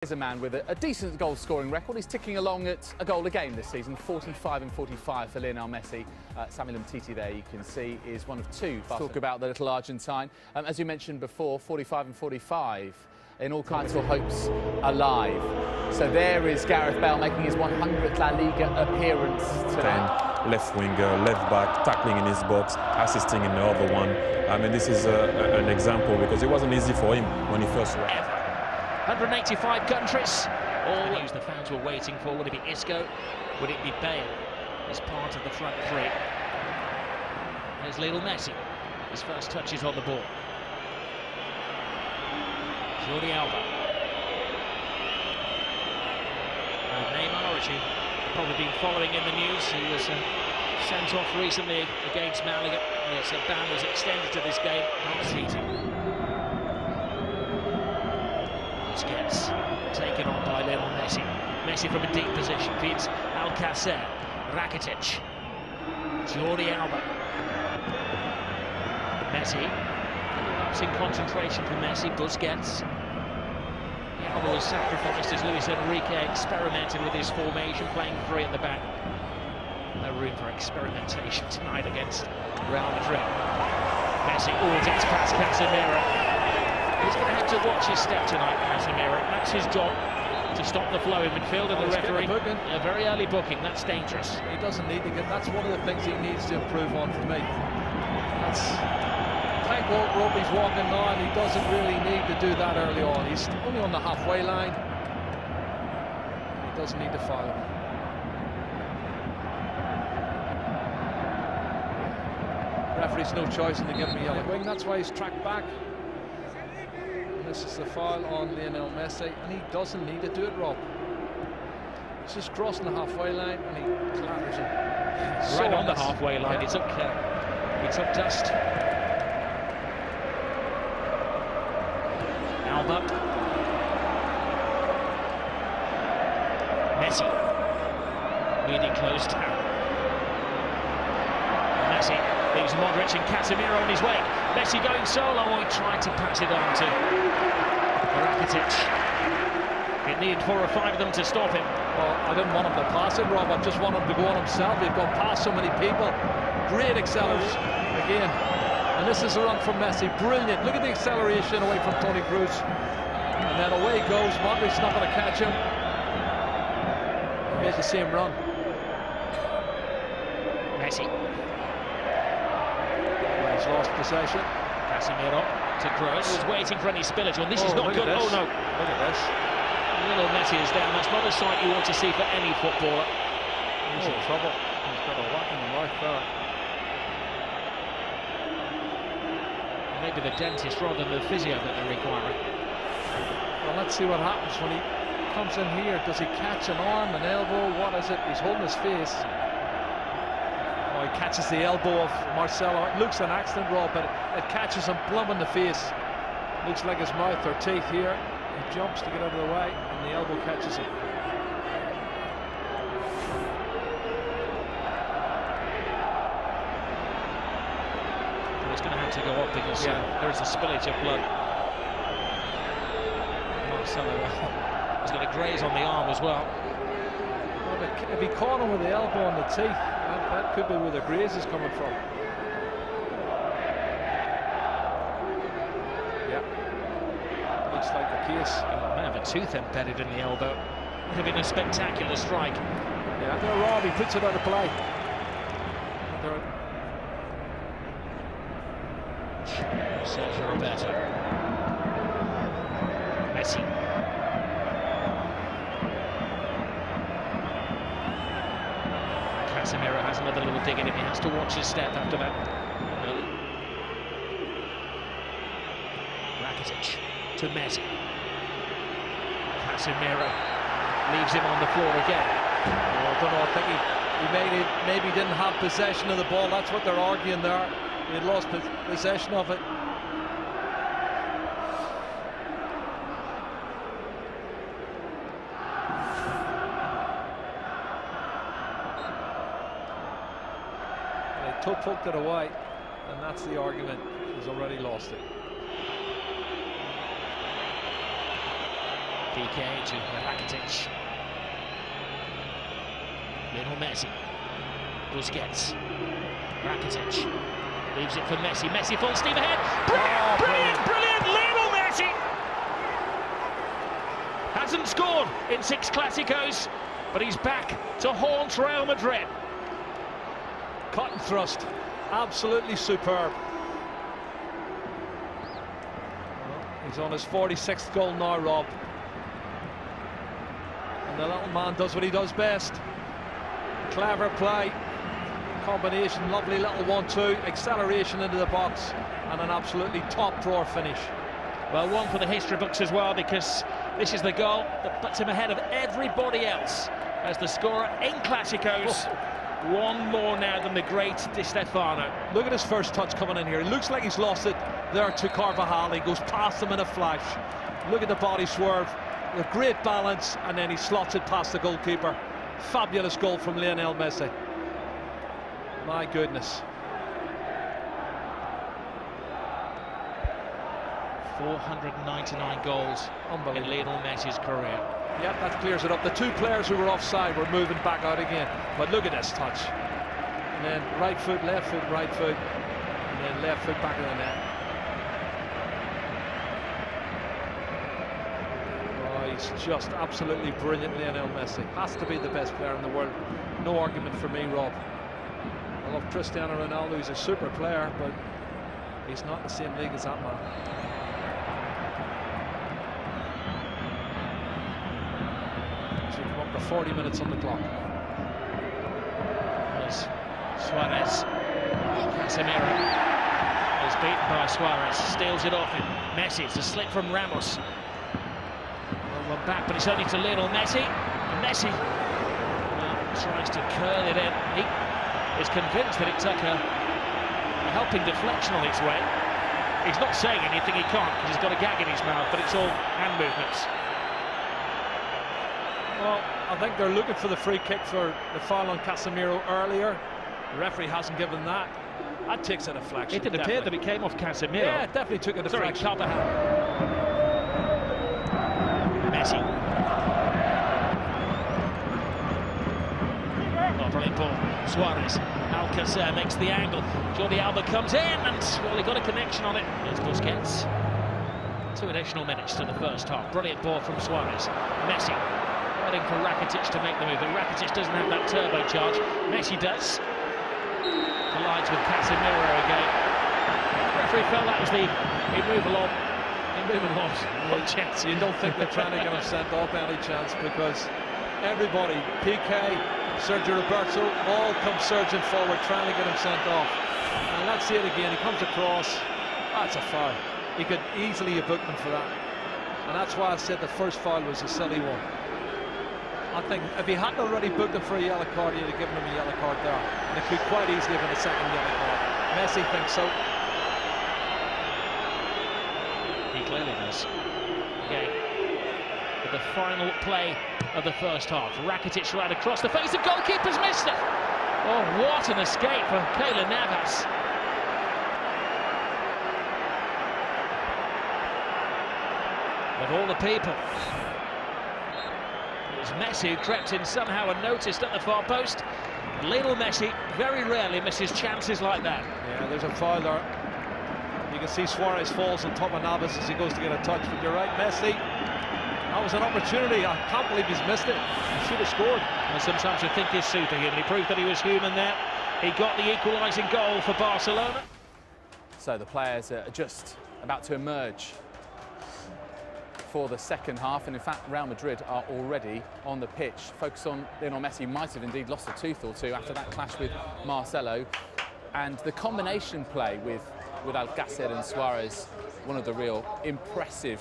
Here's a man with a decent goal-scoring record. He's ticking along at a goal a game this season, 45 and 45 for Lionel Messi. Samuel Umtiti there, you can see, is one of two. Talk about the little Argentine. As you mentioned before, 45 and 45 in all kinds of hopes alive. So there is Gareth Bale making his 100th La Liga appearance today. Left winger, left back, tackling in his box, assisting in the other one. I mean, this is an example because it wasn't easy for him when he first arrived. 185 countries. All news the fans were waiting for. Would it be Isco? Would it be Bale as part of the front three? There's Lionel Messi. His first touches on the ball. Jordi Alba. And Neymar, as you've probably been following in the news, he was sent off recently against Malaga. Yes, a ban was extended to this game. Gets taken on by Lionel Messi. Messi from a deep position feeds Alcacer, Rakitic, Jordi Alba. Messi, in concentration for Messi. Busquets. Alba was sacrificed as Luis Enrique experimented with his formation, playing three in the back. No room for experimentation tonight against Real Madrid. Messi, gets past Casemiro. He's going to have to watch his step tonight, Casemiro. That's his job, to stop the flow in midfield, and the referee, a very early booking, that's dangerous. He doesn't need to get, that's one of the things he needs to improve on for me. That's tightrope rope he's walking now, and he doesn't really need to do that early on. He's only on the halfway line. He doesn't need to foul him. Referee's no choice in to give him a yellow wing, that's why he's tracked back. This is the foul on Lionel Messi, and he doesn't need to do it, Rob. He's just crossing the halfway line, and he clatters it. Right on the halfway line, it's up dust. Alba. Messi. Really close down. Messi leaves Modric and Casemiro on his way. Messi going solo, he tried to pass it on to Rakitic. It needed 4 or 5 of them to stop him. Well, I didn't want him to pass it, Rob. I just want him to go on himself. He'd gone past so many people. Great acceleration again. And this is a run from Messi. Brilliant. Look at the acceleration away from Toni Kroos. And then away goes. Modric's not going to catch him. He made the same run. Messi. He's lost possession. Casemiro to Kroos. He was waiting for any spillage. Well, this is not good. Oh no! Look at this. Lionel Messi is down. That's not a sight you want to see for any footballer. He's in trouble. He's got a whack in the right there. Maybe the dentist rather than the physio that they're requiring. Well, let's see what happens when he comes in here. Does he catch an arm, an elbow? What is it? He's holding his face. He catches the elbow of Marcelo. It looks an accident, Rob, but it catches him plumb in the face. Looks like his mouth or teeth here. He jumps to get out of the way, and the elbow catches him. Well, it's going to have to go up because there is a spillage of blood. Marcelo is going to graze on the arm as well. If he caught him with the elbow on the teeth, that could be where the graze is coming from. Yeah, looks like the case. He may have a tooth embedded in the elbow. Would have been a spectacular strike. Yeah, there, Rob, he puts it out of play. Sergio Roberto. Messi. Casemiro has another little dig in him. He has to watch his step after that. Rakitic to Messi. Casemiro leaves him on the floor again. I don't know. I think he maybe didn't have possession of the ball. That's what they're arguing there. He had lost possession of it. Poked it away, and that's the argument. He's already lost it. PK to Rakitic. Lionel Messi. Busquets. Rakitic. Leaves it for Messi. Messi full steam ahead. Brilliant! Lionel Messi! Hasn't scored in 6 Clásicos, but he's back to haunt Real Madrid. Cut and thrust. Absolutely superb. He's on his 46th goal now, Rob. And the little man does what he does best. Clever play, combination, lovely little 1-2, acceleration into the box, and an absolutely top drawer finish. Well, one for the history books as well, because this is the goal that puts him ahead of everybody else as the scorer in Clásicos. One more now than the great Di Stefano. Look at his first touch coming in here. It looks like he's lost it there to Carvajal. He goes past him in a flash. Look at the body swerve, the great balance, and then he slots it past the goalkeeper. Fabulous goal from Lionel Messi. My goodness. 499 goals in Lionel Messi's career. Yeah, that clears it up. The 2 players who were offside were moving back out again. But look at this touch. And then right foot, right foot, and then left foot back of the net. Oh, he's just absolutely brilliant, Lionel Messi. Has to be the best player in the world. No argument for me, Rob. I love Cristiano Ronaldo. He's a super player, but he's not in the same league as that man. So we come up to 40 minutes on the clock. There's Suarez. Casemiro is beaten by Suarez. Steals it off him. Messi. It's a slip from Ramos. Well, one back, but it's only to Lionel Messi. And Messi tries to curl it in. He is convinced that it took a helping deflection on its way. He's not saying anything, he can't, because he's got a gag in his mouth, but it's all hand movements. Well, I think they're looking for the free kick for the foul on Casemiro earlier. The referee hasn't given that. That takes a deflection. It did appear that it came off Casemiro. Yeah, it definitely took a deflection. Sorry, Messi. Oh, brilliant ball. Suarez. Alcacer makes the angle. Jordi Alba comes in, and well, he got a connection on it. Here's Busquets. 2 additional minutes to the first half. Brilliant ball from Suarez. Messi waiting for Rakitic to make the move, but Rakitic doesn't have that turbocharge. Messi does. Collides with Casemiro again. The referee felt that was the move along. No chance. You don't think they're trying to get him sent off any chance, because everybody, PK, Sergio Roberto, all come surging forward trying to get him sent off. And let's see it again. He comes across. That's a foul. He could easily have booked him for that. And that's why I said the first foul was a silly one. I think if he hadn't already booked him for a yellow card, he'd have given him a yellow card there. And it could quite easily have been a second yellow card. Messi thinks so. He clearly does. Okay. For the final play of the first half. Rakitic right across the face of goalkeeper's missed it. Oh, what an escape for Keylor Navas. Of all the people, it was Messi who crept in somehow unnoticed at the far post. Lionel Messi very rarely misses chances like that. Yeah, there's a foul there. You can see Suarez falls on top of Navas as he goes to get a touch, but you're right, Messi. That was an opportunity. I can't believe he's missed it. He should have scored. And sometimes you think he's superhuman. He proved that he was human there. He got the equalising goal for Barcelona. So the players are just about to emerge for the second half, and in fact Real Madrid are already on the pitch. Focus on Lionel Messi. Might have indeed lost a tooth or two after that clash with Marcelo, and the combination play with Alcacer and Suarez, one of the real impressive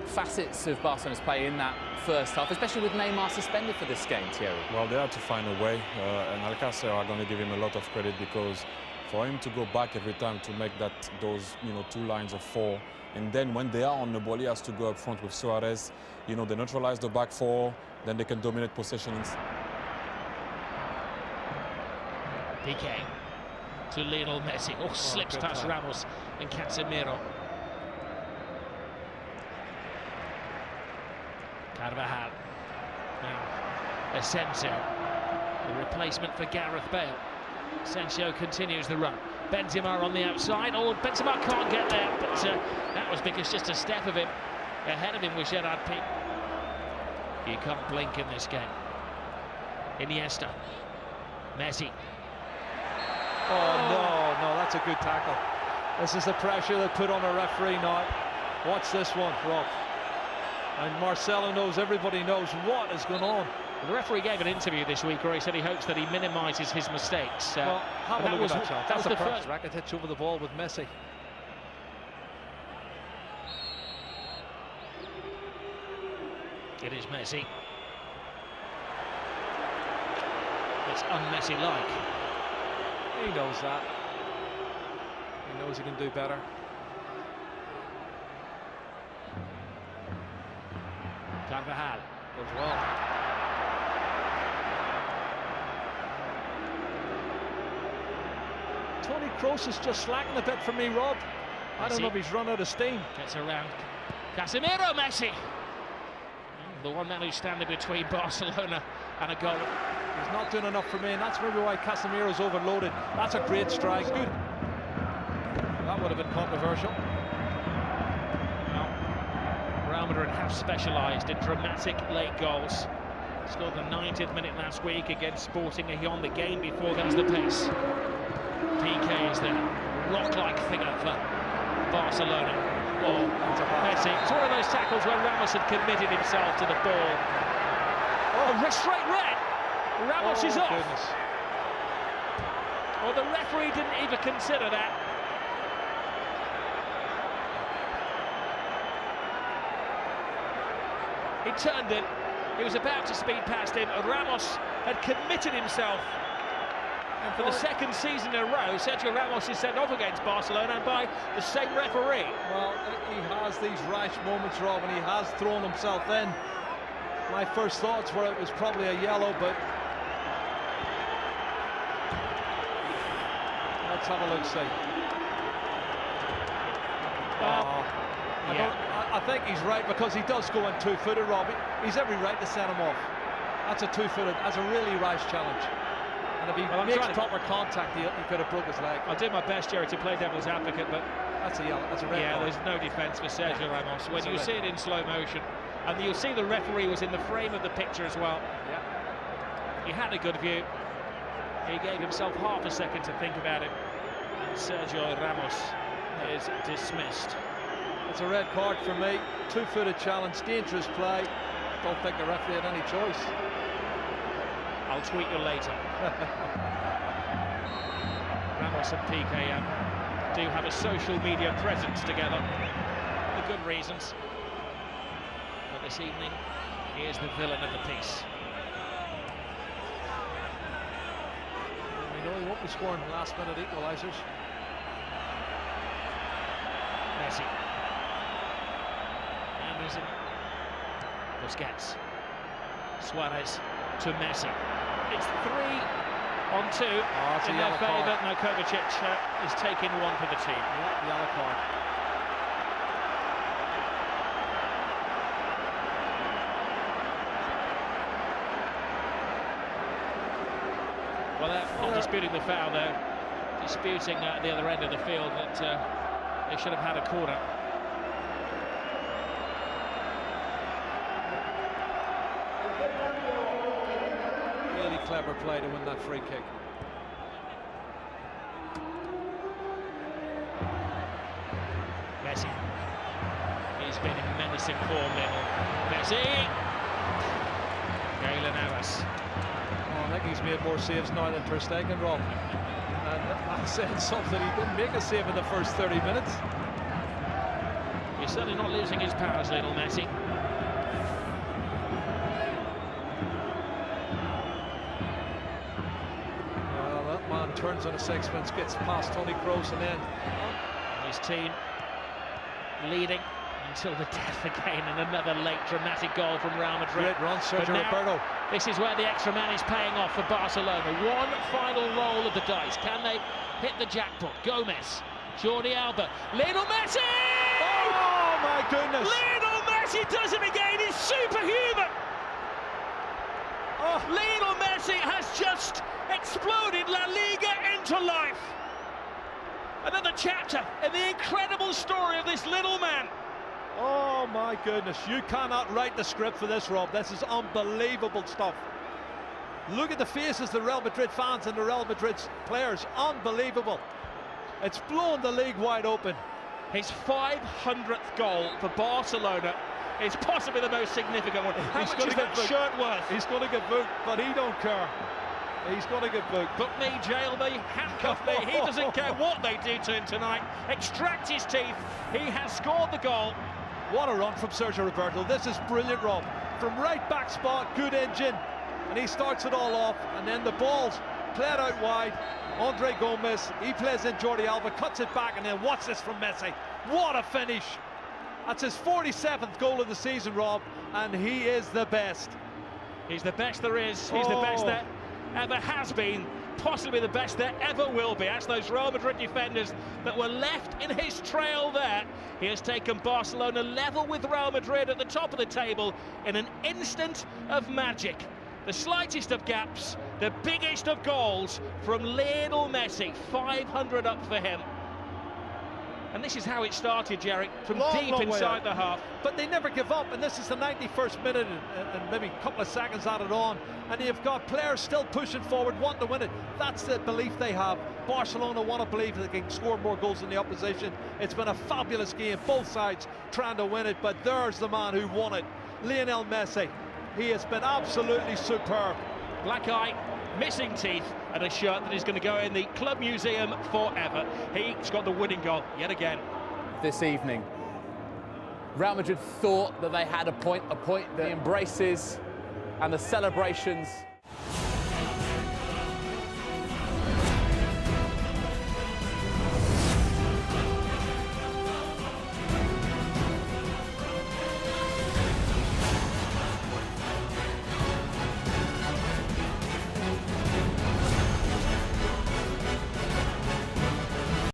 facets of Barcelona's play in that first half, especially with Neymar suspended for this game, Thierry. Well, they had to find a way, and Alcacer are going to give him a lot of credit, because for him to go back every time to make those 2 lines of 4, and then when they are on the ball, he has to go up front with Suarez. They neutralize the back 4, then they can dominate possession. PK to Lionel Messi. Oh, slips past Ramos and Casemiro. Carvajal. Now, Asensio, the replacement for Gareth Bale. Asensio continues the run. Benzema on the outside. Oh, Benzema can't get there, but that was because just a step of him ahead of him was Gerard Piqué. You can't blink in this game. Iniesta. Messi. Oh, no, that's a good tackle. This is the pressure they put on a referee now. Watch this one, Rob. And Marcelo knows, everybody knows what is going on. The referee gave an interview this week where he said he hopes that he minimises his mistakes. Well, have a look at that shot. That was the first. Rakitic over the ball with Messi. It is Messi. It's un-Messi-like. He knows that. He knows he can do better. Carvajal Goes well. Toni Kroos is just slacking a bit for me, Rob. I don't know if he's run out of steam. Gets around. Casemiro, Messi. The one man who's standing between Barcelona and a goal. He's not doing enough for me, and that's maybe why Casemiro's overloaded. That's a great strike. Good. That would have been controversial. Well, Real Madrid have specialised in dramatic late goals. Scored the 90th minute last week against Sporting Gijón. The game before that was the pace. Piqué is the rock-like figure for Barcelona. Oh, Messi. It's one of those tackles where Ramos had committed himself to the ball. Oh, straight red. Ramos is off. Goodness. Well, the referee didn't even consider that. He turned it. He was about to speed past him. Ramos had committed himself. And for the second season in a row, Sergio Ramos is sent off against Barcelona and by the same referee. Well, he has these rash moments, Rob, and he has thrown himself in. My first thoughts were it was probably a yellow, but let's have a look, see. I think he's right, because he does go in two-footed, Rob. He's every right to send him off. That's a two-footed, that's a really rash challenge. And if he makes proper contact, he could have broke his leg. I'll do my best, Jerry, to play devil's advocate, but that's a yellow. That's a red card. There's no defence for Sergio Ramos. When you see it in slow motion, and you'll see the referee was in the frame of the picture as well. Yeah. He had a good view. He gave himself half a second to think about it. And Sergio Ramos is dismissed. It's a red card for me. Two-footed challenge, dangerous play. Don't think the referee had any choice. I'll tweet you later. Ramos and Piqué do have a social media presence together for good reasons. But this evening, he is the villain of the piece. We know he won't be scoring last-minute equalisers. Messi. Anderson. Busquets. Suarez to Messi. It's 3-on-2 in their favour. No, Kovacic is taking one for the team. Yeah, yellow card. Well, they're not disputing the foul, though. Disputing at the other end of the field that they should have had a corner. Really clever play to win that free kick. Messi. He's been in menacing form, Lionel Messi. Keylor Navas. Oh, I think he's made more saves now than Ter Stegen, Rob. And I'm saying something, he didn't make a save in the first 30 minutes. He's certainly not losing his powers, Lionel Messi. Turns on a sixpence, gets past Toni Kroos, and then his team leading until the death again, and another late dramatic goal from Real Madrid. Great run, Sergio Roberto. This is where the extra man is paying off for Barcelona. One final roll of the dice. Can they hit the jackpot? Gomez, Jordi Alba, Lionel Messi! Oh my goodness! Lionel Messi! Messi does it again. He's superhuman. Oh, Lionel Messi has just exploded La Liga into life. Another chapter in the incredible story of this little man. Oh my goodness, you cannot write the script for this, Rob. This is unbelievable stuff. Look at the faces of the Real Madrid fans and the Real Madrid players. Unbelievable. It's blown the league wide open. His 500th goal for Barcelona is possibly the most significant one. How much is that shirt worth? He's going to get booked, but he don't care. He's going to get booked. Book me, jail me, handcuff me. He doesn't care what they do to him tonight. Extract his teeth. He has scored the goal. What a run from Sergio Roberto. This is brilliant, Rob. From right back spot, good engine. And he starts it all off. And then the ball's played out wide. Andre Gomez, he plays in Jordi Alba, cuts it back, and then watch this from Messi. What a finish. That's his 47th goal of the season, Rob, and he is the best. He's the best there is. He's the best there ever has been, possibly the best there ever will be. That's those Real Madrid defenders that were left in his trail there. He has taken Barcelona level with Real Madrid at the top of the table in an instant of magic. The slightest of gaps, the biggest of goals from Lionel Messi. 500 up for him. And this is how it started, Jerry, from deep inside the half. But they never give up, and this is the 91st minute and maybe a couple of seconds added on, and you've got players still pushing forward, wanting to win it. That's the belief they have. Barcelona want to believe that they can score more goals than the opposition. It's been a fabulous game, both sides trying to win it, but there's the man who won it, Lionel Messi. He has been absolutely superb. Black eye, missing teeth, and a shirt that is going to go in the club museum forever. He's got the winning goal yet again. This evening, Real Madrid thought that they had a point, the embraces and the celebrations